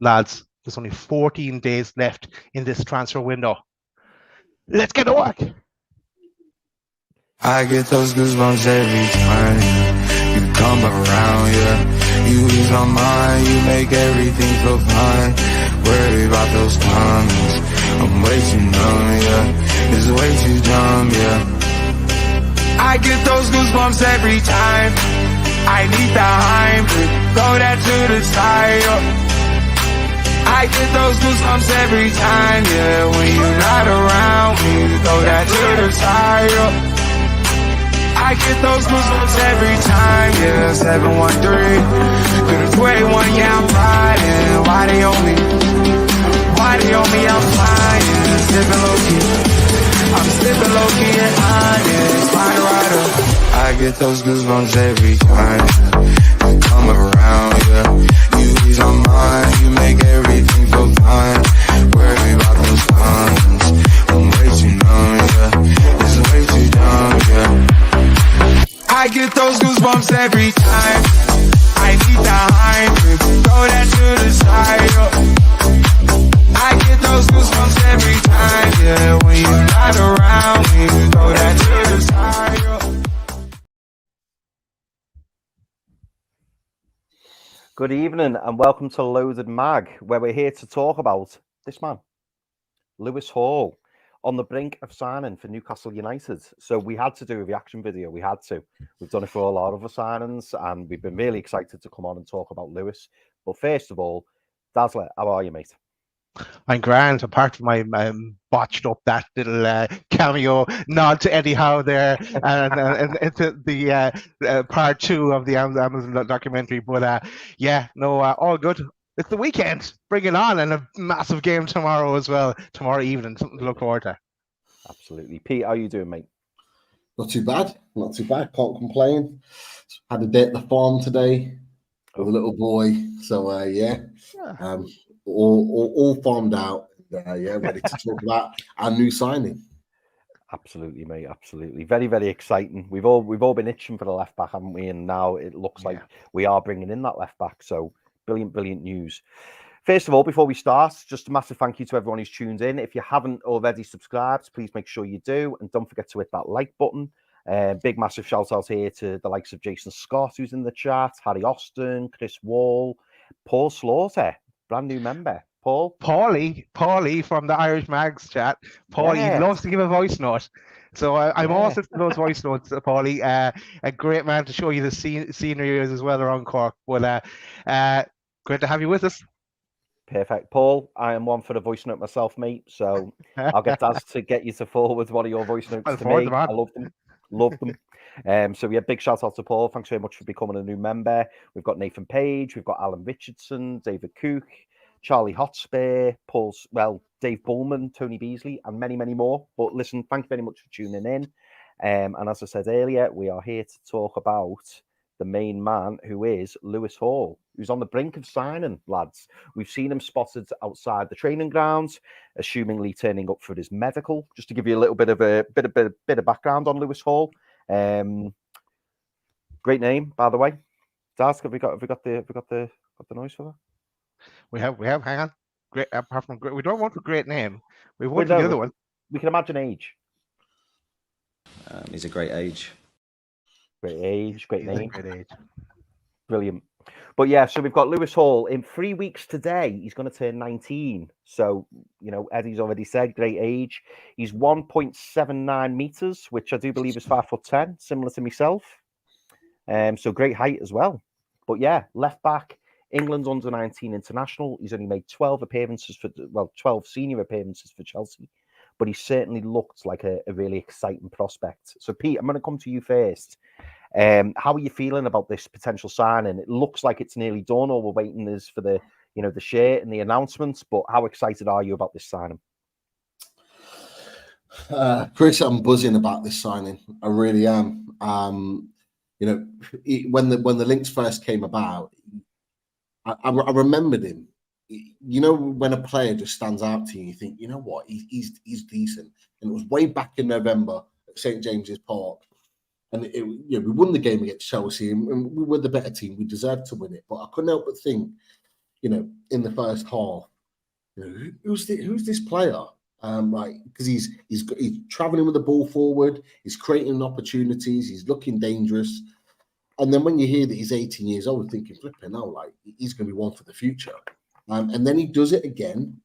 Lads, there's only 14 days left in this transfer window. Let's get to work. I get those goosebumps every time you come around, yeah. You ease my mind, you make everything feel fine. Worry about those comments, I'm way too numb, yeah. It's way too dumb, yeah. I get those goosebumps every time I need the Heimlich, throw that to the side, yeah. I get those goosebumps every time, yeah. When you're not around me, throw that to the side, yeah. I get those goosebumps every time, yeah. 713 through the 281, yeah, I'm riding. Why they on me? I'm flying, sipping low key. I'm sipping low key and honest, fine rider. I get those goosebumps every time you come around, yeah. You ease my mind, you make everything feel fine. Worry about those comments, I'm way too numb, yeah. It's way too dumb, yeah. I get those goosebumps every time I need the Heimlich, throw that to the side, oh. I get those goosebumps every time, yeah. When you're not around me, throw that to the side, oh. Good evening and welcome to Loaded Mag, where we're here to talk about this man, Lewis Hall, on the brink of signing for Newcastle United. So we had to do a reaction video. We had to. We've done it for all our other signings, and we've been really excited to come on and talk about Lewis. But first of all, Dazzler, how are you, mate? I'm grand, apart from my botched up that little cameo nod to Eddie Howe there, and into the part 2 of the Amazon documentary. But all good. It's the weekend. Bring it on, and a massive game tomorrow as well. Tomorrow evening, something to look forward to. Absolutely. Pete, how are you doing, mate? Not too bad. Can't complain. Had a day at the farm today with a little boy. So all farmed out. Ready to talk about our new signing. Absolutely, mate. Absolutely. Very, very exciting. We've all been itching for the left back, haven't we? And now it looks like we are bringing in that left back. So brilliant news. First of all, before we start, just a massive thank you to everyone who's tuned in. If you haven't already subscribed, please make sure you do. And don't forget to hit that like button. Big, massive shout out here to the likes of Jason Scott, who's in the chat, Harry Austin, Chris Wall, Paul Slaughter, brand new member. Paulie from the Irish Mags chat. Paulie loves to give a voice note. So I'm also for those voice notes, Paulie. A great man to show you the scenery as well around Cork. But great to have you with us. Perfect. Paul, I am one for the voice note myself, mate. So I'll get Daz to get you to forward one of your voice notes to me. I love them. So big shout out to Paul. Thanks very much for becoming a new member. We've got Nathan Page, we've got Alan Richardson, David Cook, Charlie Hotspur, Dave Bullman, Tony Beasley, and many, many more. But listen, thank you very much for tuning in. And as I said earlier, we are here to talk about the main man, who is Lewis Hall, who's on the brink of signing, lads. We've seen him spotted outside the training grounds, assumingly turning up for his medical. Just to give you a little bit of background on Lewis Hall. Great name, by the way. Daz, have we got the noise for that? We have. Hang on. Great. Apart from great, we don't want a great name. We want the other one. We can imagine age. He's a great age. Great age. Great name. Great age. Brilliant. But yeah, so we've got Lewis Hall in 3 weeks today. He's going to turn 19. So, Eddie's already said great age. He's 1.79 meters, which I do believe is 5'10", similar to myself. So great height as well. But yeah, left back, England's under-19 international. He's only made 12 senior appearances for Chelsea. But he certainly looked like a really exciting prospect. So Pete, I'm going to come to you first. How are you feeling about this potential signing? It looks like it's nearly done. All we're waiting is for the shirt and the announcements. But how excited are you about this signing? Chris, I'm buzzing about this signing. I really am. When the links first came about, I remembered him. When a player just stands out to you, you think, you know what, he's decent. And it was way back in November at St. James's Park. And we won the game against Chelsea, and we were the better team. We deserved to win it. But I couldn't help but think, in the first half, who's this player? Because he's traveling with the ball forward, he's creating opportunities, he's looking dangerous. And then when you hear that he's 18 years old, thinking, flipping, he's going to be one for the future. And then he does it again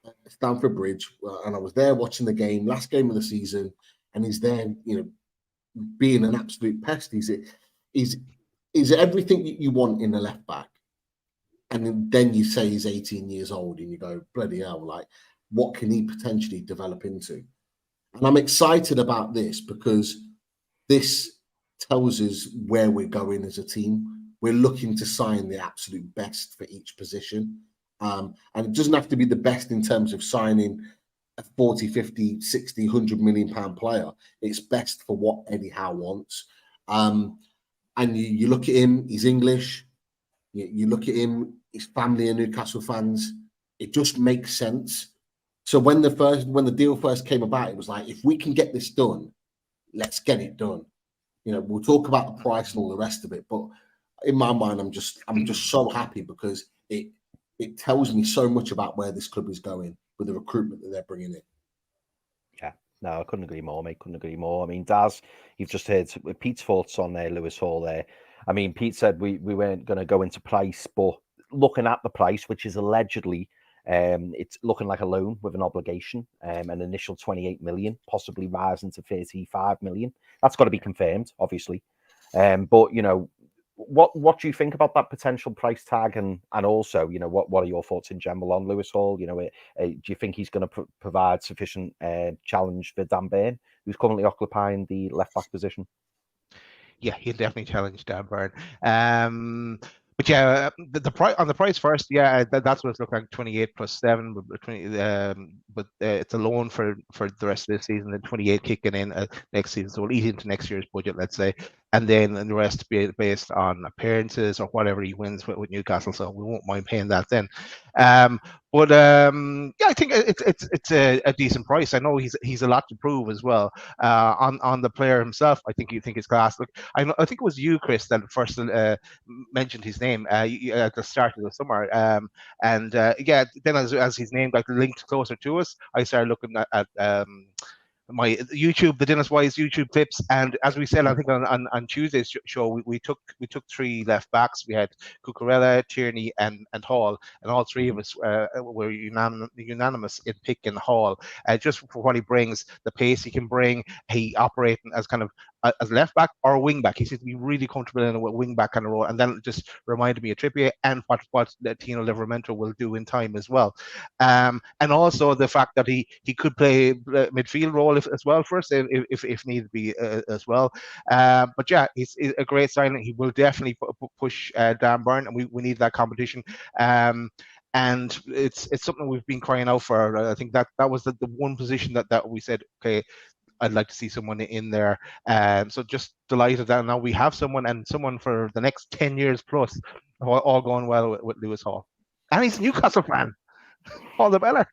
at Stamford Bridge, and I was there watching the game, last game of the season, and he's there, being an absolute pest. He's everything you want in a left back. And then you say he's 18 years old, and you go, bloody hell, what can he potentially develop into? And I'm excited about this because this tells us where we're going as a team. We're looking to sign the absolute best for each position. And it doesn't have to be the best in terms of signing a 40, 50, 60, 100 million pound player. It's best for what Eddie Howe wants. And you look at him, he's English. You look at him, his family are Newcastle fans. It just makes sense. So when the deal first came about, it was like, if we can get this done, let's get it done. We'll talk about the price and all the rest of it, but in my mind, I'm just so happy because it tells me so much about where this club is going with the recruitment that they're bringing in. Yeah, no, I couldn't agree more, mate. Couldn't agree more. I mean, Daz, you've just heard Pete's thoughts on Lewis Hall there. I mean, Pete said we weren't going to go into price, but looking at the price, which is allegedly, it's looking like a loan with an obligation, an initial 28 million, possibly rising to 35 million. That's got to be confirmed, obviously. But what do you think about that potential price tag, and also, what are your thoughts in general on Lewis Hall? Do you think he's going to provide sufficient challenge for Dan Burn, who's currently occupying the left back position? Yeah, he'll definitely challenge Dan Burn. But yeah, the price on the price first, yeah, that's what it's looking like, 28 plus 7, but it's a loan for the rest of this season, then 28 kicking in next season, so we'll eat into next year's budget, let's say, and then the rest be based on appearances or whatever he wins with Newcastle. So we won't mind paying that then. But yeah, I think it's a decent price. I know he's a lot to prove as well. On the player himself, I think it's class. Look, I think it was you, Chris, that first mentioned his name at the start of the summer. And yeah, then as his name got linked closer to us, I started looking at my YouTube, the Dennis Wise YouTube clips, and as we said, I think on Tuesday's show, we took 3 left backs. We had Cucurella, Tierney, and Hall, and all 3 of us were unanimous in picking Hall, just for what he brings, the pace he can bring. He operating as kind of as left back or wing back. He seems to be really comfortable in a wing back kind of role, and then it just reminded me of Trippier and what Tino Livramento will do in time as well. And also the fact that he could play midfield role as well for us if need be as well. But yeah, he's a great signing. He will definitely push Dan Burn, and we need that competition. And it's something we've been crying out for. I think that was the one position that we said, okay, I'd like to see someone in there. So just delighted that now we have someone for the next 10 years plus, all going well with Lewis Hall. And he's a Newcastle fan. All the better.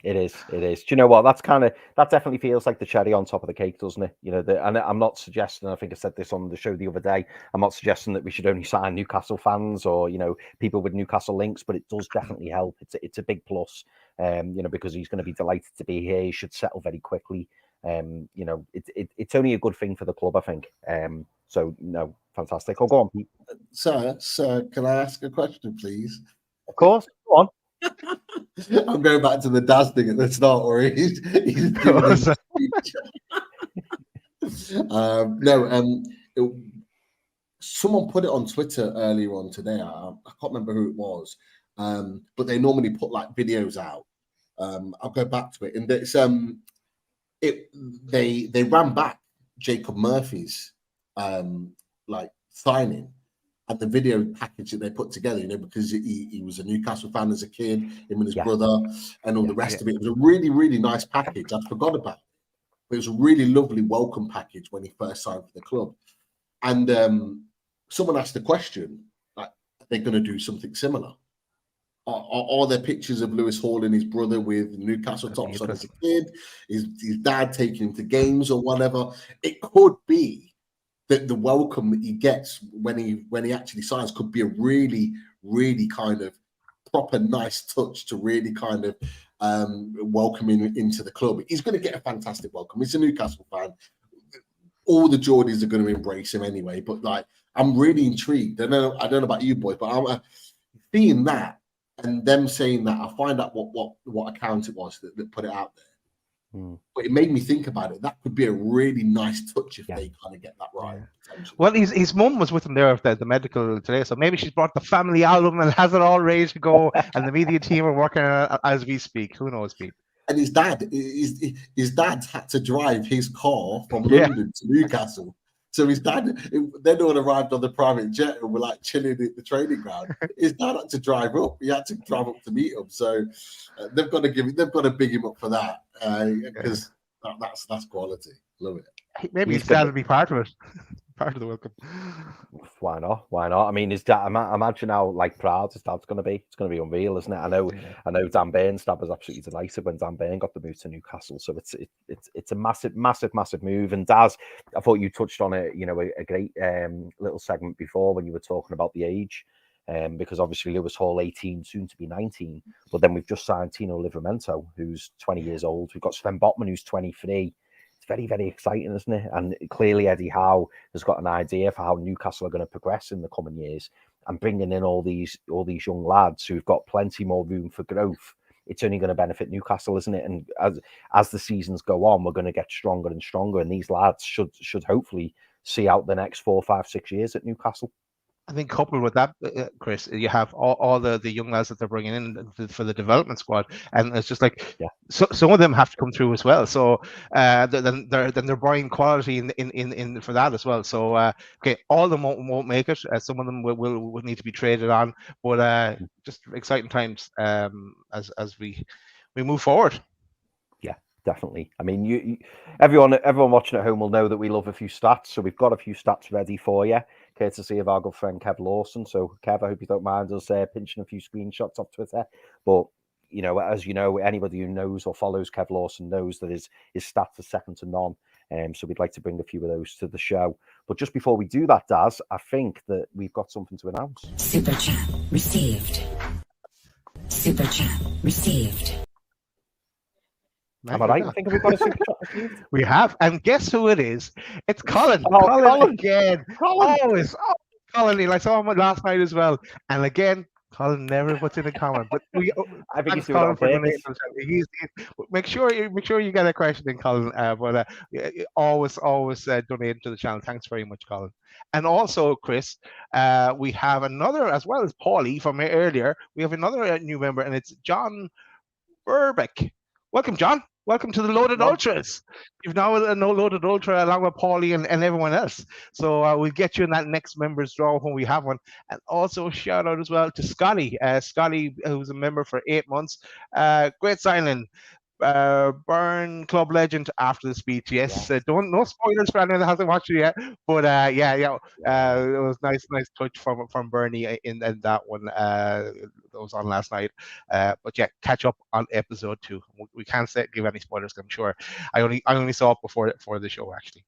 It is. Do you know what? That definitely feels like the cherry on top of the cake, doesn't it? And I'm not suggesting, I think I said this on the show the other day, I'm not suggesting that we should only sign Newcastle fans or, people with Newcastle links, but it does definitely help. It's a big plus, because he's going to be delighted to be here. He should settle very quickly. It's only a good thing for the club, I think. So, no, fantastic. I'll go on, Pete. Sir, can I ask a question, please? Of course. Go on. I'm going back to the Daz thing at the start, where he's doing his someone put it on Twitter earlier on today. I can't remember who it was, but they normally put like videos out. I'll go back to it, and it's they ran back Jacob Murphy's signing. And the video package that they put together, because he was a Newcastle fan as a kid, him and his brother, and all the rest of it. It was a really, really nice package. I forgot about it. But it was a really lovely welcome package when he first signed for the club. And someone asked the question, are they going to do something similar? Are there pictures of Lewis Hall and his brother with Newcastle tops on as a kid? His dad taking him to games or whatever? It could be. The welcome that he gets when he actually signs could be a really, really kind of proper nice touch to really kind of welcome him into the club. He's going to get a fantastic welcome. He's a Newcastle fan. All the Geordies are going to embrace him anyway. But like, I'm really intrigued. I don't know about you boys, but I'm seeing that and them saying that. I find out what account it was that put it out there. But it made me think about it. That could be a really nice touch if they kind of get that right. Yeah. Well, his mum was with him there at the medical today, so maybe she's brought the family album and has it all ready to go, and the media team are working on it as we speak. Who knows, Pete? And his dad had to drive his car from London to Newcastle. So his dad, then all arrived on the private jet and were like chilling at the training ground. His dad had to drive up. He had to drive up to meet him. So they've got to big him up for that because that's quality. Love it. Maybe his dad will be part of it. Part of the welcome. Why not? Why not? I mean, his dad. Imagine how like proud his dad's going to be. It's going to be unreal, isn't it? I know Dan Byrne's dad was absolutely delighted when Dan Byrne got the move to Newcastle. So it's a massive move. And Daz, I thought you touched on it. You know, a great little segment before when you were talking about the age. Because obviously Lewis Hall 18, soon to be 19, but then we've just signed Tino Livramento, who's 20 years old. We've got Sven Botman, who's 23. It's very, very exciting, isn't it? And clearly Eddie Howe has got an idea for how Newcastle are going to progress in the coming years, and bringing in all these young lads who've got plenty more room for growth. It's only going to benefit Newcastle, isn't it? And as the seasons go on, we're going to get stronger and stronger, and these lads should hopefully see out the next 4, 5, 6 years at Newcastle. I think coupled with that, Chris, you have all the young lads that they're bringing in for the development squad, and it's just like so some of them have to come through as well. So then they're buying quality in for that as well. So okay, all of them won't make it. Some of them will need to be traded on, but just exciting times as we move forward. Yeah, definitely. I mean, everyone watching at home will know that we love a few stats, so we've got a few stats ready for you, courtesy of our good friend Kev Lawson. So Kev, I hope you don't mind us pinching a few screenshots off Twitter. But you know, as you know, anybody who knows or follows Kev Lawson knows that his stats are second to none. So we'd like to bring a few of those to the show. But just before we do that, Daz, I think that we've got something to announce. Super chat received. Super chat received. Am I right? I think we've got a super chat received. We have, and guess who it is? It's Colin. Colin again. Always. Colin. I saw him last night as well, and again, Colin never puts in a comment. But I think he's doing it. Make sure you get a question in, Colin. But always donate to the channel. Thanks very much, Colin. And also, Chris, we have another, as well as Paulie from earlier. We have another new member, and it's John Burbeck. Welcome, John. Welcome to the Loaded Ultras. You've now a Loaded Ultra along with Paulie and everyone else. So we'll get you in that next members draw when we have one. And also a shout out as well to Scotty. Scotty, who's a member for 8 months. Great signing. Burn club legend after the speech. Yes. No spoilers for anyone that hasn't watched it yet. But it was nice touch from Bernie in that one that was on last night. But yeah, catch up on episode 2. We can't give any spoilers, I'm sure. I only saw it before the show actually.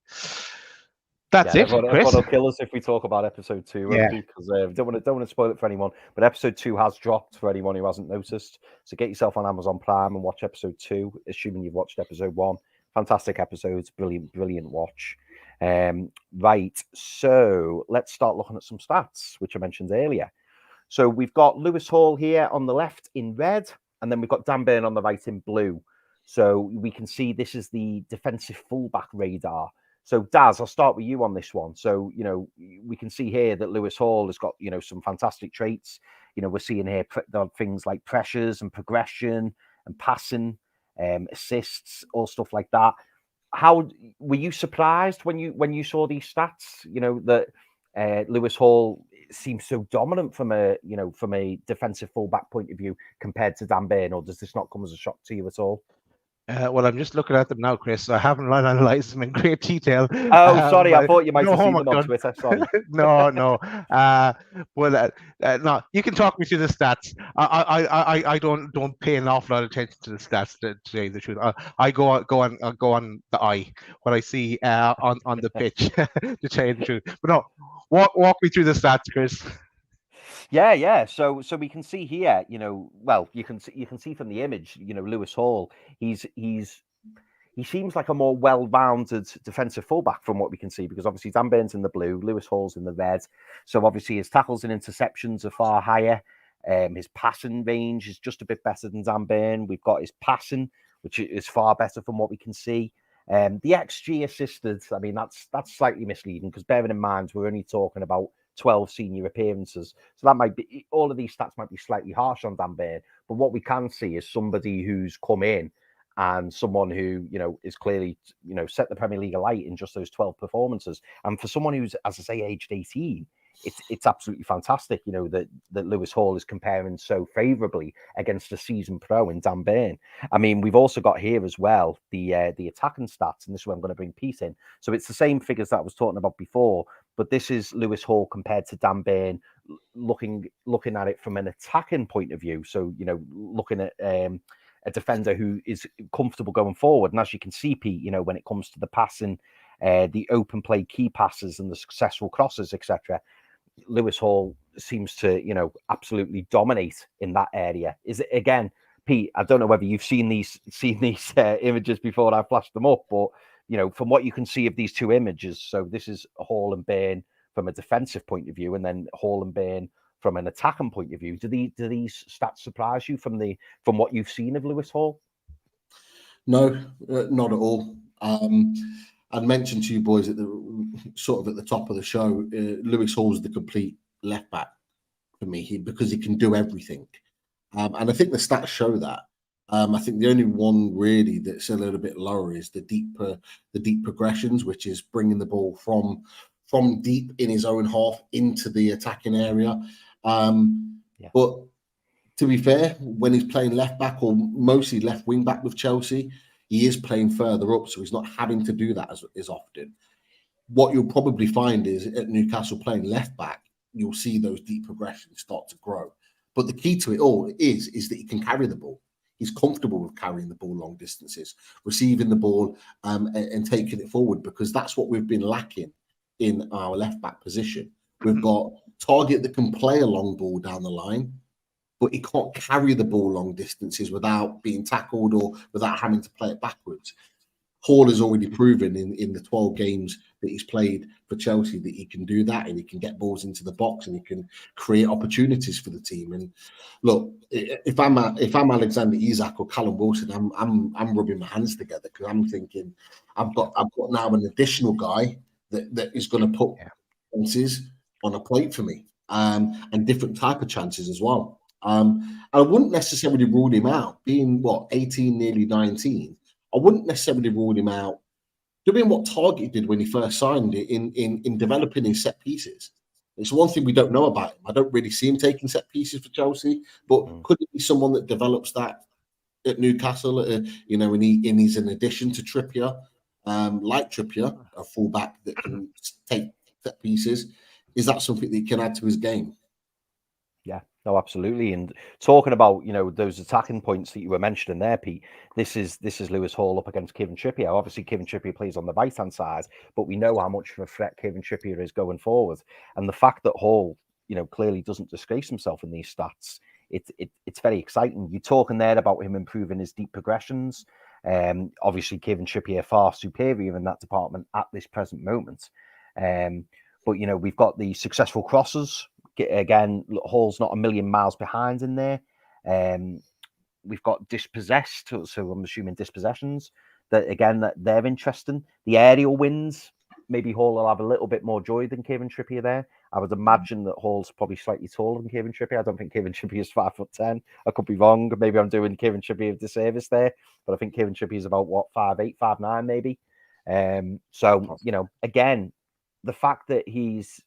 That's it. Everyone will kill us if we talk about episode 2, because don't want to spoil it for anyone. But episode 2 has dropped for anyone who hasn't noticed. So get yourself on Amazon Prime and watch episode 2, assuming you've watched episode 1. Fantastic episodes, brilliant watch. Right, so let's start looking at some stats, which I mentioned earlier. So we've got Lewis Hall here on the left in red, and then we've got Dan Byrne on the right in blue. So we can see this is the defensive fullback radar. So, Daz, I'll start with you on this one. So, you know, we can see here that Lewis Hall has got, you know, some fantastic traits. You know, we're seeing here things like pressures and progression and passing, assists, all stuff like that. How were you surprised when you saw these stats? You know, that Lewis Hall seems so dominant from a defensive fullback point of view compared to Dan Byrne, or does this not come as a shock to you at all? Well, I'm just looking at them now, Chris. So I haven't analysed them in great detail. Oh, sorry. I thought you might have seen them on Twitter. Sorry. No. No. You can talk me through the stats. I don't pay an awful lot of attention to the stats, to tell you the truth. I go on the eye, what I see on the pitch, to tell you the truth. But no, walk me through the stats, Chris. Yeah. So we can see here, well, you can see from the image, Lewis Hall, he seems like a more well-rounded defensive fullback from what we can see, because obviously Dan Burns in the blue, Lewis Hall's in the red. So obviously his tackles and interceptions are far higher. His passing range is just a bit better than Dan Burn. We've got his passing, which is far better from what we can see. The XG assisted, I mean, that's slightly misleading, because bearing in mind we're only talking about 12 senior appearances. So that might be, all of these stats might be slightly harsh on Dan Burn. But what we can see is somebody who's come in and someone who, is clearly, set the Premier League alight in just those 12 performances. And for someone who's, as I say, aged 18, it's absolutely fantastic, that Lewis Hall is comparing so favourably against a seasoned pro in Dan Burn. I mean, we've also got here as well the attacking stats, and this is where I'm going to bring Pete in. So it's the same figures that I was talking about before, but this is Lewis Hall compared to Dan Burn, looking at it from an attacking point of view. So, looking at a defender who is comfortable going forward. And as you can see, Pete, when it comes to the passing, the open play key passes and the successful crosses, etc., Lewis Hall seems to, absolutely dominate in that area. Is it, again, Pete, I don't know whether you've seen these images before and I flashed them up, but, from what you can see of these two images, so this is Hall and Burn from a defensive point of view, and then Hall and Burn from an attacking point of view. Do these stats surprise you from what you've seen of Lewis Hall? No, not at all. I'd mentioned to you boys at the top of the show, Lewis Hall's the complete left back for me because he can do everything, and I think the stats show that. I think the only one really that's a little bit lower is the deep progressions, which is bringing the ball from deep in his own half into the attacking area. But to be fair, when he's playing left back or mostly left wing back with Chelsea, he is playing further up, so he's not having to do that as often. What you'll probably find is at Newcastle playing left back, you'll see those deep progressions start to grow. But the key to it all is that he can carry the ball. He's comfortable with carrying the ball long distances, receiving the ball and taking it forward, because that's what we've been lacking in our left back position. We've got Target that can play a long ball down the line, but he can't carry the ball long distances without being tackled or without having to play it backwards. Hall has already proven in the 12 games that he's played for Chelsea that he can do that, and he can get balls into the box and he can create opportunities for the team. And look, if I'm Alexander Isak or Callum Wilson, I'm rubbing my hands together, because I'm thinking I've got now an additional guy that is going to put chances on a plate for me, and different type of chances as well. I wouldn't necessarily rule him out, being 18, nearly 19. I wouldn't necessarily rule him out doing what Target did when he first signed it in developing his set pieces. It's one thing we don't know about him. I don't really see him taking set pieces for Chelsea, but could it be someone that develops that at Newcastle? And he's an addition to Trippier, like Trippier, a fullback that can take set pieces. Is that something that he can add to his game? Yeah, no, absolutely. And talking about, those attacking points that you were mentioning there, Pete, this is Lewis Hall up against Kieran Trippier. Obviously, Kieran Trippier plays on the right-hand side, but we know how much of a threat Kieran Trippier is going forward. And the fact that Hall, clearly doesn't disgrace himself in these stats, it's very exciting. You're talking there about him improving his deep progressions. Obviously, Kieran Trippier far superior in that department at this present moment. But, we've got the successful crosses. Again, Hall's not a million miles behind in there. We've got dispossessed, so I'm assuming dispossessions. That they're interesting. The aerial wins, maybe Hall will have a little bit more joy than Kieran Trippier there. I would imagine that Hall's probably slightly taller than Kieran Trippier. I don't think Kieran Trippier is 5'10". I could be wrong. Maybe I'm doing Kieran Trippier a disservice there, but I think Kieran Trippier is about 5'8", 5'9", maybe. So again, the fact that he's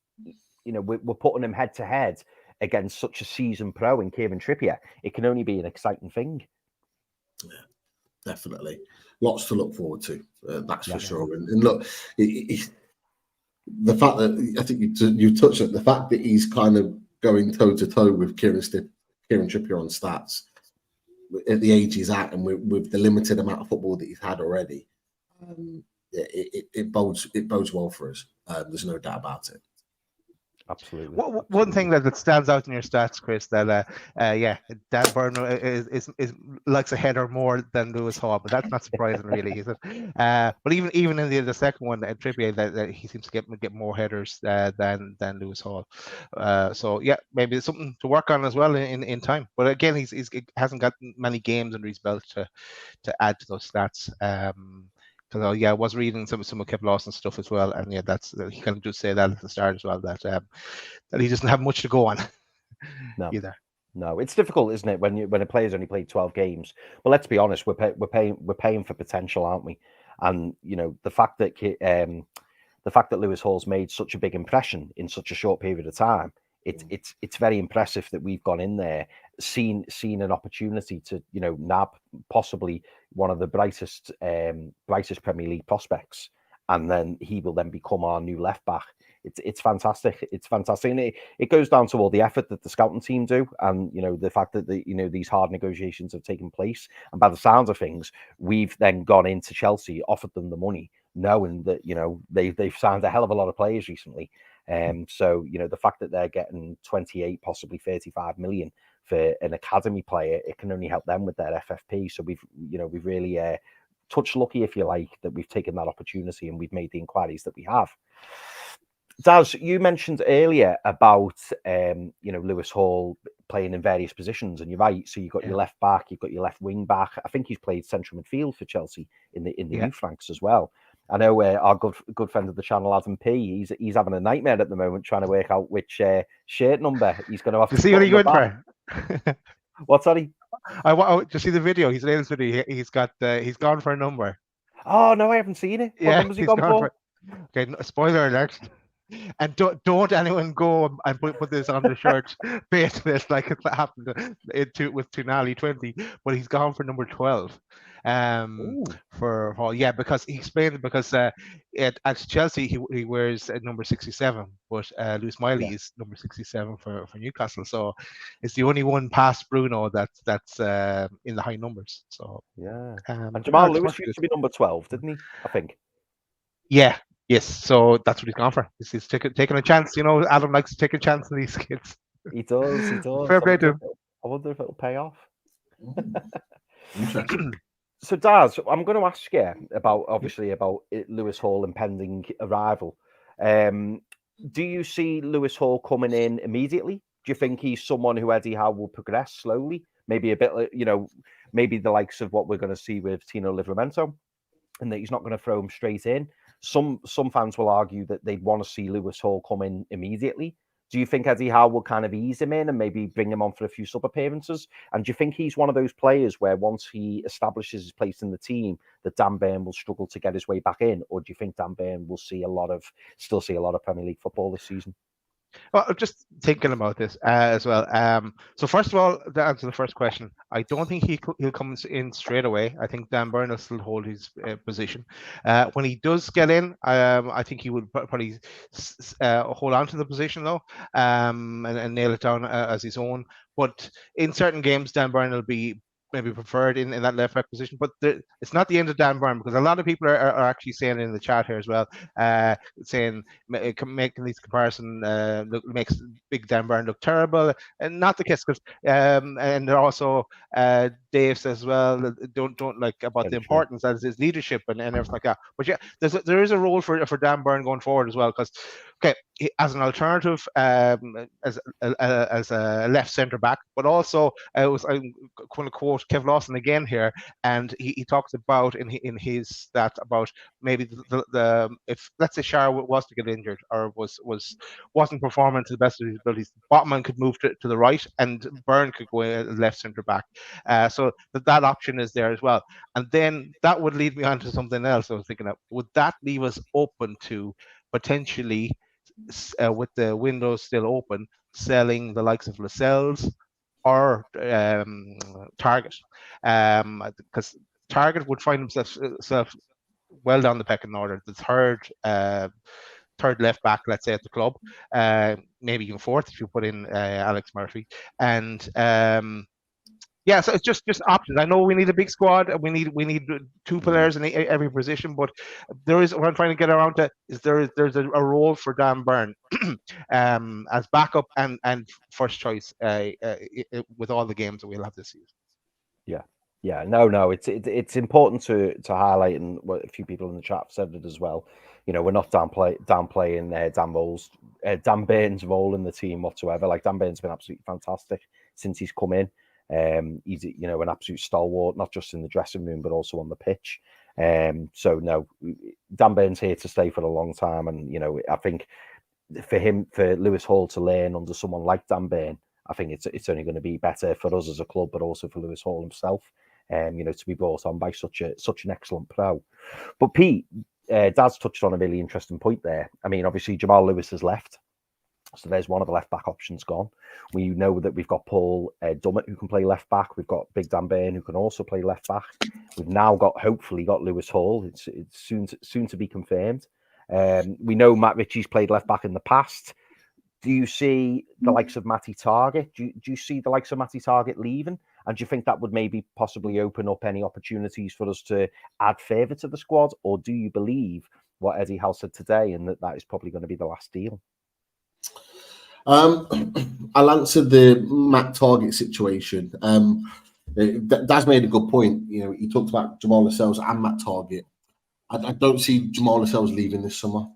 we're putting him head to head against such a seasoned pro in Kieran Trippier, it can only be an exciting thing. Yeah, definitely. Lots to look forward to, that's for sure. And look, the fact that I think you touched on the fact that he's kind of going toe to toe with Kieran Trippier on stats at the age he's at, and with the limited amount of football that he's had already, it bodes well for us. There's no doubt about it. Absolutely. One thing that stands out in your stats, Chris, that Dan Burn is likes a header more than Lewis Hall, but that's not surprising, really, is it? But even in the second one, Trippier, that he seems to get more headers than Lewis Hall. So yeah, maybe it's something to work on as well in time. But again, he hasn't got many games under his belt to add to those stats. Because I was reading some of Kev Lawson's stuff as well, and yeah, that's he kind of just say that at the start as well, that he doesn't have much to go on. No, either. No, it's difficult, isn't it, when a player's only played 12 games? But let's be honest, we're paying for potential, aren't we? And the fact that Lewis Hall's made such a big impression in such a short period of time, it's very impressive that we've gone in there, seen an opportunity to nab possibly one of the brightest Premier League prospects, and then he will then become our new left back. It's fantastic. It's fantastic, and it goes down to all the effort that the scouting team do, and the fact that these hard negotiations have taken place. And by the sounds of things, we've then gone into Chelsea, offered them the money, knowing that they've signed a hell of a lot of players recently. So the fact that they're getting 28, possibly 35 million for an academy player, it can only help them with their FFP. So we've really touched lucky, if you like, that we've taken that opportunity and we've made the inquiries that we have. Daz, you mentioned earlier about Lewis Hall playing in various positions, and you're right. So you've got your left back, you've got your left wing back. I think he's played central midfield for Chelsea in the youth ranks as well. I know our good friend of the channel, Adam P. He's having a nightmare at the moment trying to work out which shirt number he's going to have. To see what he's going for. What's that? I to see the video. He's latest video. He's gone for a number. Oh no, I haven't seen it. What number's he gone for? Okay, spoiler alert. And don't anyone go and put this on the shirt based on this like it happened with Tonali 20, but he's gone for number 12. For Hall, because he explained it, because at Chelsea he wears number 67, but Lewis Miley is number 67 for Newcastle, so it's the only one past Bruno that's in the high numbers. So and Jamal Lewis used to be number 12, didn't he? I think. Yes, so that's what he's gone for. He's taking a chance. Adam likes to take a chance on these kids. He does. Fair play to him. I wonder if it'll pay off. Interesting. So, Daz, I'm going to ask you about Lewis Hall impending arrival. Do you see Lewis Hall coming in immediately? Do you think he's someone who Eddie Howe will progress slowly? Maybe a bit, maybe the likes of what we're going to see with Tino Livramento, and that he's not going to throw him straight in. Some fans will argue that they'd want to see Lewis Hall come in immediately. Do you think Eddie Howe will kind of ease him in and maybe bring him on for a few sub appearances? And do you think he's one of those players where once he establishes his place in the team, that Dan Burn will struggle to get his way back in? Or do you think Dan Burn will still see a lot of Premier League football this season? Well, just thinking about this as well. So first of all, to answer the first question, I don't think he'll come in straight away. I think Dan Burn will still hold his position. When he does get in, I think he would probably hold on to the position though, and nail it down as his own. But in certain games, Dan Burn will be maybe preferred in that left back position, but it's not the end of Dan Burn, because a lot of people are actually saying in the chat here as well, saying making these comparison makes big Dan Burn look terrible, and not the case, because and also Dave says as well, don't like about the importance as his leadership and everything like that. But there is a role for Dan Burn going forward as well, because as an alternative, as a left centre back, but also I'm going to quote Kev Lawson again here, and he talks about in his stat about maybe the if let's say Shara was to get injured or wasn't performing to the best of his abilities, Botman could move to the right and Byrne could go left centre back, so that option is there as well. And then that would lead me on to something else I was thinking of. Would that leave us open to potentially, with the window still open, selling the likes of Lascelles or Target, because Target would find himself well down the pecking order, the third left back, let's say, at the club, maybe even fourth if you put in Alex Murphy, and Yeah, so it's just options. I know we need a big squad, and we need two players in every position, but there is what I'm trying to get around to is there's a role for Dan Burn as backup and first choice with all the games that we'll have this season. Yeah, no, it's important to highlight, and what a few people in the chat have said it as well. You know, we're not downplaying Dan Burton's role in the team whatsoever. Like, Dan Burton's been absolutely fantastic since he's come in. He's, you know, an absolute stalwart, not just in the dressing room but also on the pitch. So no, Dan Burton's here to stay for a long time, and you know, I think for Lewis Hall to learn under someone like Dan Burn, I think it's only going to be better for us as a club, but also for Lewis Hall himself. You know, to be brought on by such an excellent pro. But Pete, Dad's touched on a really interesting point there. I mean, obviously Jamal Lewis has left, so there's one of the left back options gone. We know that we've got Paul Dummett who can play left back. We've got Big Dan Burn who can also play left back. We've now hopefully got Lewis Hall. It's soon to be confirmed. We know Matt Ritchie's played left back in the past. Do you see the likes of Matty Target? Do you see the likes of Matty Target leaving? And do you think that would maybe possibly open up any opportunities for us to add further to the squad? Or do you believe what Eddie Howe said today, and that is probably going to be the last deal? I'll answer the Matt Target situation. Daz made a good point. You know, he talked about Jamal Lascelles and Matt Target. I don't see Jamal Lascelles leaving this summer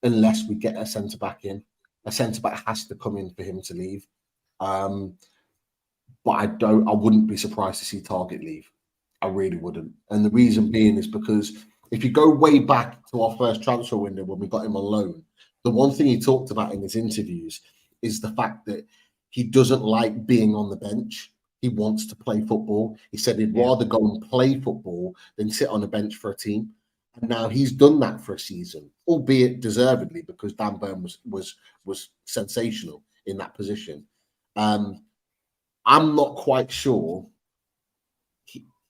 unless we get a centre-back in. A centre-back has to come in for him to leave. But I wouldn't be surprised to see Target leave. I really wouldn't. And the reason being is because if you go way back to our first transfer window when we got him on loan, the one thing he talked about in his interviews is the fact that he doesn't like being on the bench. He wants to play football. He said he'd rather go and play football than sit on a bench for a team. And now he's done that for a season, albeit deservedly, because Dan Burn was sensational in that position. I'm not quite sure.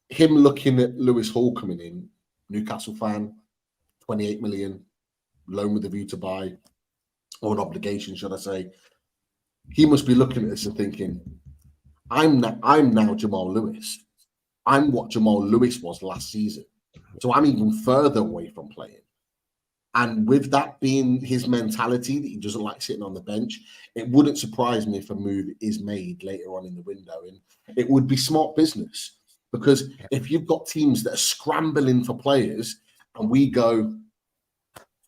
Him looking at Lewis Hall coming in, Newcastle fan, 28 million, loan with a view to buy, or an obligation, should I say. He must be looking at this and thinking, I'm now Jamal Lewis. I'm what Jamal Lewis was last season. So I'm even further away from playing. And with that being his mentality, that he doesn't like sitting on the bench, it wouldn't surprise me if a move is made later on in the window. And it would be smart business, because if you've got teams that are scrambling for players and we go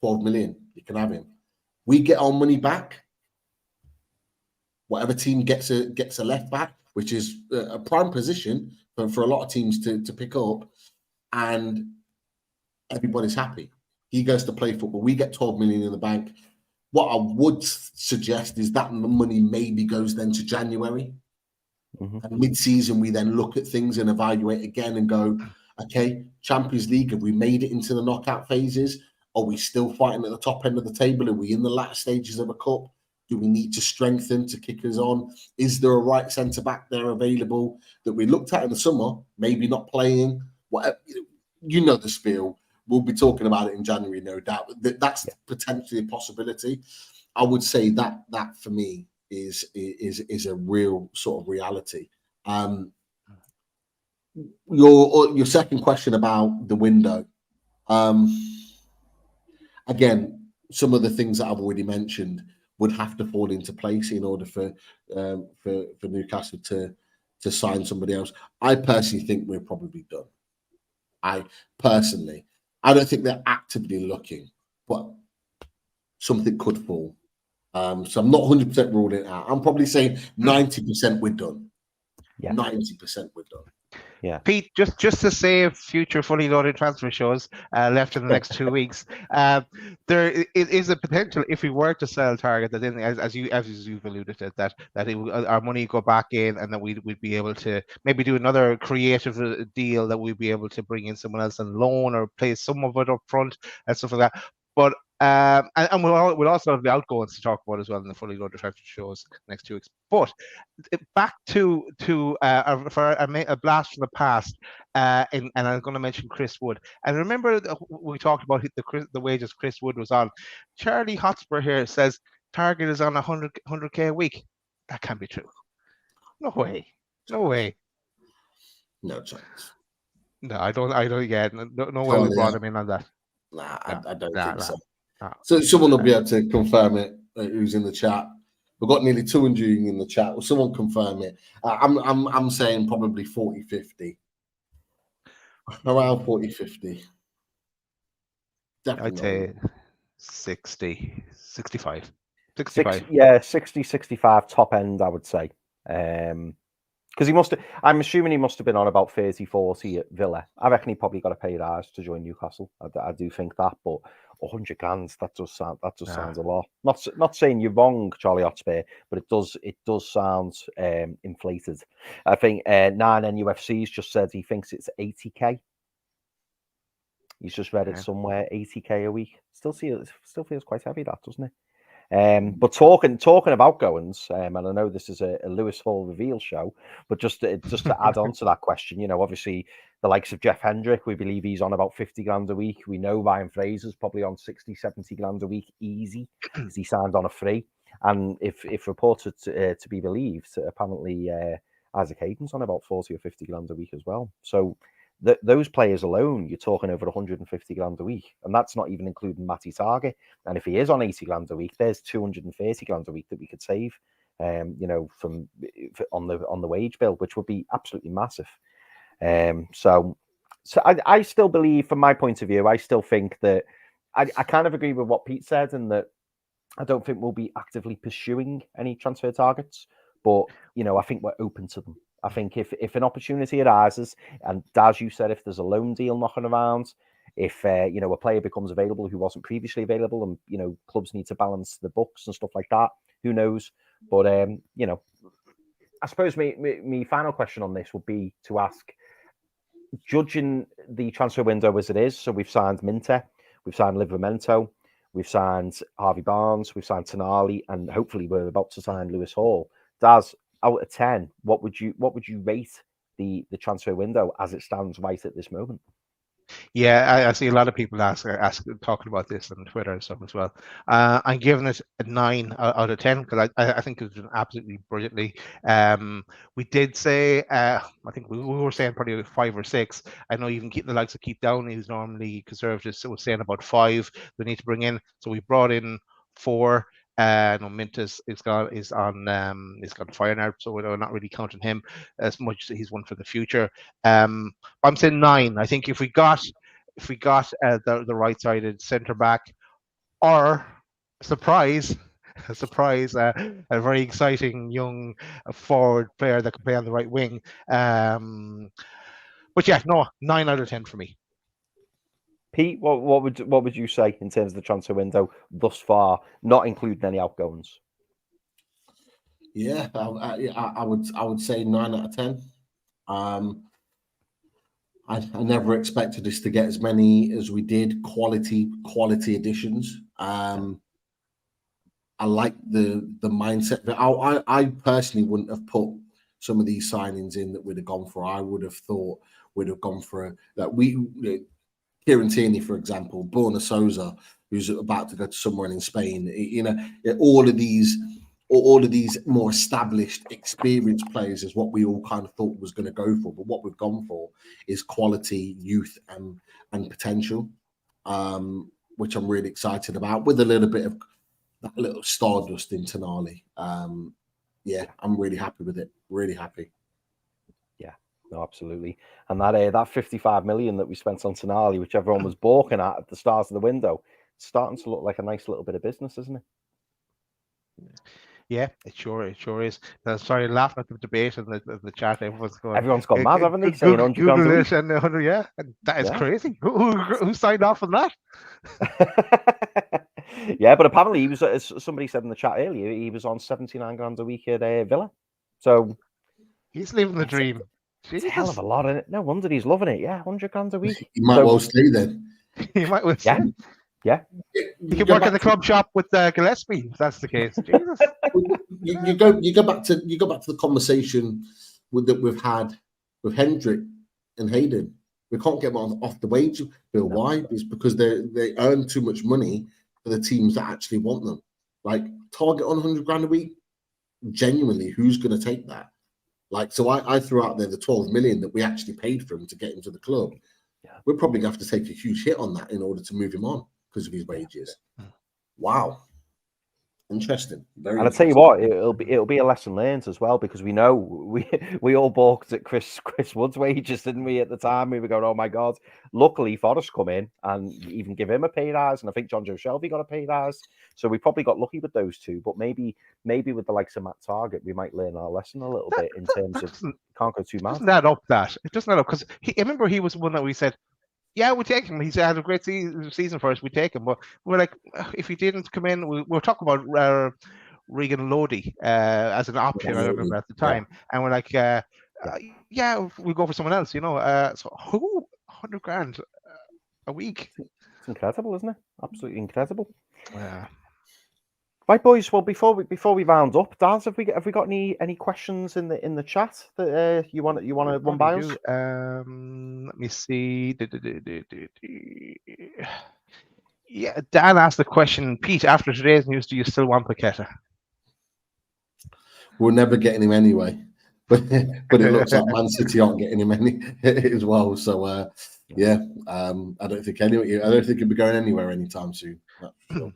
12 million, you can have him. We get our money back. Whatever team gets a left back, which is a prime position for a lot of teams to pick up, and everybody's happy. He goes to play football. We get 12 million in the bank. What I would suggest is that money maybe goes then to January. Mm-hmm. And mid-season, we then look at things and evaluate again and go, okay, Champions League, have we made it into the knockout phases? Are we still fighting at the top end of the table? Are we in the latter stages of a cup? Do we need to strengthen to kick us on? Is there a right centre-back there available that we looked at in the summer, maybe not playing? Whatever, you know the spiel. We'll be talking about it in January, no doubt. That's potentially a possibility. I would say that for me is a real sort of reality. Your second question about the window. Again, some of the things that I've already mentioned would have to fall into place in order for Newcastle to sign somebody else. I personally think we're probably done. I don't think they're actively looking, but something could fall. So I'm not 100% ruling it out. I'm probably saying 90% we're done. Yeah. 90% we're done. Yeah, Pete, just to save future fully loaded transfer shows left in the next 2 weeks, there is a potential if we were to sell Target that then, as you've alluded to, that our money go back in, and that we'd be able to maybe do another creative deal, that we'd be able to bring in someone else on loan or play some of it up front and stuff like that. But and we'll also have the outgoings to talk about as well in the fully loaded transfer shows next 2 weeks. But back to for a blast from the past, and I'm going to mention Chris Wood. And remember, we talked about the wages Chris Wood was on. Charlie Hotspur here says Target is on 100K a week. That can't be true. No way. No chance. No, I don't. Yeah, no way we brought him in on that. Nah, No, I don't nah, think nah, so. nah. So someone will be able to confirm it. Who's in the chat? We've got nearly 200 in the chat. Will someone confirm it? I'm saying probably 40-50. Around 40-50. Definitely I'd not. say 60, 65. 60, 65. yeah, 60, 65 top end, I would say. Because I'm assuming he must have been on about 30, 40 at Villa. I reckon he probably got a pay rise to join Newcastle. I do think that, but 100 grand, that sounds a lot. Not saying you're wrong, Charlie Hotspur, but it does sound inflated. I think 9 NUFC's just said he thinks it's 80k. He's just read it somewhere, 80k a week. Still feels quite heavy, that, doesn't it? But talking about goings, and I know this is a Lewis Hall reveal show, but just to add on to that question, obviously the likes of Jeff Hendrick, we believe he's on about 50 grand a week. We know Ryan Fraser's probably on 60, 70 grand a week easy because he signed on a free. And if reported to be believed, apparently Isaac Hayden's on about 40 or 50 grand a week as well. So those players alone, you're talking over 150 grand a week, and that's not even including Matty Target. And if he is on 80 grand a week, there's 230 grand a week that we could save, from on the wage bill, which would be absolutely massive. So I still believe, from my point of view, I still think that I kind of agree with what Pete said, and that I don't think we'll be actively pursuing any transfer targets, but I think we're open to them. I think if an opportunity arises, and as you said, if there's a loan deal knocking around, if a player becomes available who wasn't previously available, and clubs need to balance the books and stuff like that, who knows? But I suppose my final question on this would be to ask, judging the transfer window as it is, so we've signed Minter, we've signed Livramento, we've signed Harvey Barnes, we've signed Tonali, and hopefully we're about to sign Lewis Hall. Daz, out of 10, what would you rate the transfer window as it stands right at this moment? Yeah, I see a lot of people talking about this on Twitter and stuff as well. I'm giving it a 9 out of 10 because I think it's done absolutely brilliantly. We did say, I think we were saying probably 5 or 6. I know even the likes of Keith Downey, who's normally conservative, so was saying about 5 we need to bring in. So we brought in 4. No, Mintus is gone fire now, so we're not really counting him as much. He's one for the future. I'm saying 9. I think if we got the right-sided centre back, or a very exciting young forward player that can play on the right wing. But yeah, no, 9 out of 10 for me. Pete, what would you say in terms of the transfer window thus far, not including any outgoings? Yeah, I would say 9 out of 10. I never expected us to get as many as we did, quality additions. I like the mindset that I personally wouldn't have put some of these signings in that we'd have gone for. I would have thought we'd have gone for Kieran Tierney, for example, Borna Souza, who's about to go to somewhere in Spain. All of these more established, experienced players is what we all kind of thought was going to go for. But what we've gone for is quality, youth, and potential, which I'm really excited about, with a little bit of that little stardust in Tonali. Yeah, I'm really happy with it. Really happy. Yeah, no, absolutely. And that 55 million that we spent on Tonali, which everyone was balking at the start of the window, it's starting to look like a nice little bit of business, isn't it? Yeah, it sure is. Sorry, laughing at the debate and the chat. Everyone's gone mad, haven't they? Saying 100 Google grand a week. And 100, yeah, and that is crazy. Who signed off on that? Yeah, but apparently he was, as somebody said in the chat earlier, he was on 79 grand a week at Villa. So he's living the dream. It's a hell of a lot, isn't it? No wonder he's loving it. Yeah, 100 grand a week. He might well stay then. He might well stay. Yeah. He could work in the club shop with Gillespie, if that's the case. Jesus. You go back to the conversation that we've had with Hendrick and Hayden. We can't get them off the wage bill. No. Why? It's because they earn too much money for the teams that actually want them. Like, target on 100 grand a week. Genuinely, who's going to take that? Like, so I threw out there the 12 million that we actually paid for him to get him to the club. Yeah. We're probably going to have to take a huge hit on that in order to move him on because of his wages. Wow. Interesting. Very and I tell you what, it'll be a lesson learned as well, because we know we all balked at Chris Wood's wages, didn't we? At the time, we were going, "Oh my God!" Luckily, Forrest come in and even give him a pay rise, and I think John Joe Shelby got a pay rise. So we probably got lucky with those two. But maybe with the likes of Matt Target, we might learn our lesson a little bit in terms of can't go too mad. Doesn't add up that it doesn't add up, because I remember he was one that we said, yeah, we take him. He's had a great season for us. We take him, but we're like, if he didn't come in, we're talking about Regan Lodi as an option. I remember at the time, and we're like, yeah, we go for someone else, you know. So who 100 grand a week? It's incredible, isn't it? Absolutely incredible. Yeah. Right, boys. Well, before we round up, Daz, have we got any questions in the chat that you want to run by us? Let me see. Yeah, Dan asked the question, Pete, after today's news, do you still want Paqueta? We're never getting him anyway, but it looks like Man City aren't getting him any as well. So I don't think he'll be going anywhere anytime soon. That's for sure.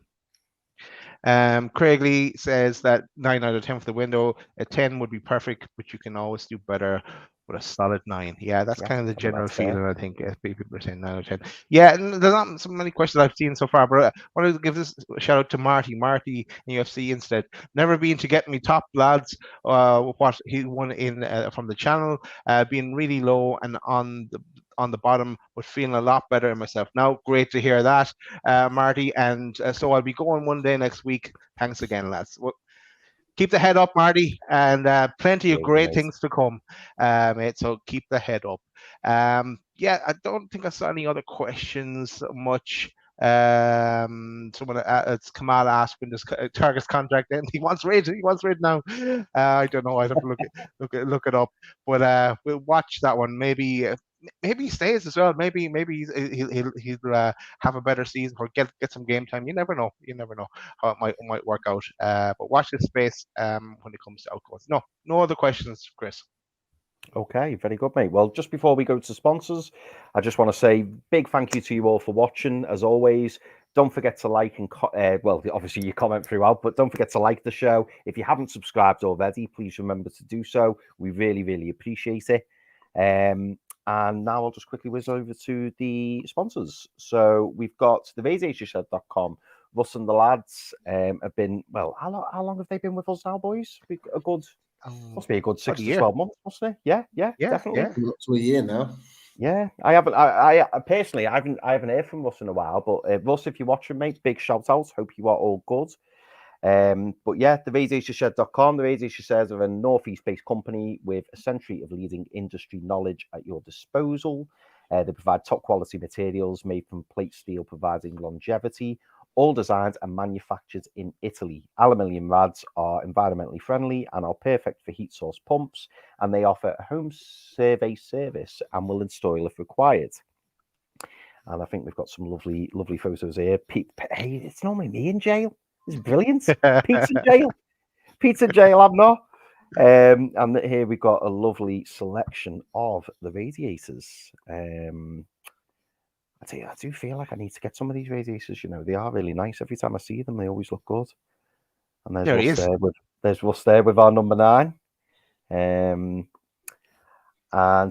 Craig Lee says that 9 out of 10 for the window. A 10 would be perfect, but you can always do better with a solid 9. Yeah, that's kind of the general feeling, I think. People are saying 9 out of 10. Yeah, and there's not so many questions I've seen so far, but I wanted to give this a shout out to Marty NUFC instead. Never been to get me top, lads. What he won in from the channel, being really low and on the bottom, but feeling a lot better in myself now. Great to hear that, Marty. And so I'll be going one day next week. Thanks again, lads. Well, keep the head up, Marty, and plenty of great things to come, mate. So keep the head up. Yeah, I don't think I saw any other questions much. Someone it's Kamal asked when this Target's contract ends. He wants Raid now. I don't know. I'd have to look it up. But we'll watch that one. Maybe he stays as well. Maybe he'll have a better season or get some game time. You never know how it might work out. But watch this space when it comes to outgoings. No other questions, Chris. Okay, very good, mate. Well, just before we go to sponsors, I just want to say big thank you to you all for watching. As always, don't forget to like and obviously you comment throughout, but don't forget to like the show. If you haven't subscribed already, please remember to do so. We really, really appreciate it. And now I'll just quickly whiz over to the sponsors. So we've got the radiatorshed.com. Russ and the lads have been, well, how long have they been with us now, boys? Must be a good 6 to 12 months, mustn't it? Yeah, definitely. Up to a year now. Yeah, I personally haven't heard from Russ in a while, but Russ, if you're watching, mate, big shout out. Hope you are all good. But yeah, the radiatorshed.com. The Radiator Sheds are a northeast-based company with a century of leading industry knowledge at your disposal. They provide top quality materials made from plate steel, providing longevity. All designed and manufactured in Italy. Aluminium rads are environmentally friendly and are perfect for heat source pumps, and they offer a home survey service and will install if required. And I think we've got some lovely photos here. Hey, it's normally me in jail. It's brilliant. Pete's in jail. Pete's in jail, I'm not. And here we've got a lovely selection of the radiators. I tell you, I do feel like I need to get some of these radiators. You know, they are really nice. Every time I see them, they always look good. And there's Russ there with our number 9. And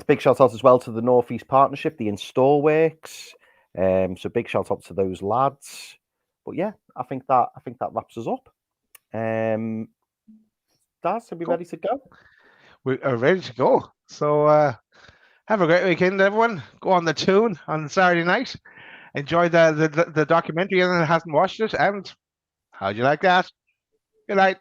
big shout out as well to the Northeast Partnership, the Install Works. So big shout out to those lads. But yeah, I think that wraps us up. Daz, are we ready to go? We are ready to go. So have a great weekend, everyone. Go on the tune on Saturday night. Enjoy the documentary, and it hasn't watched it. And how'd you like that? Good night.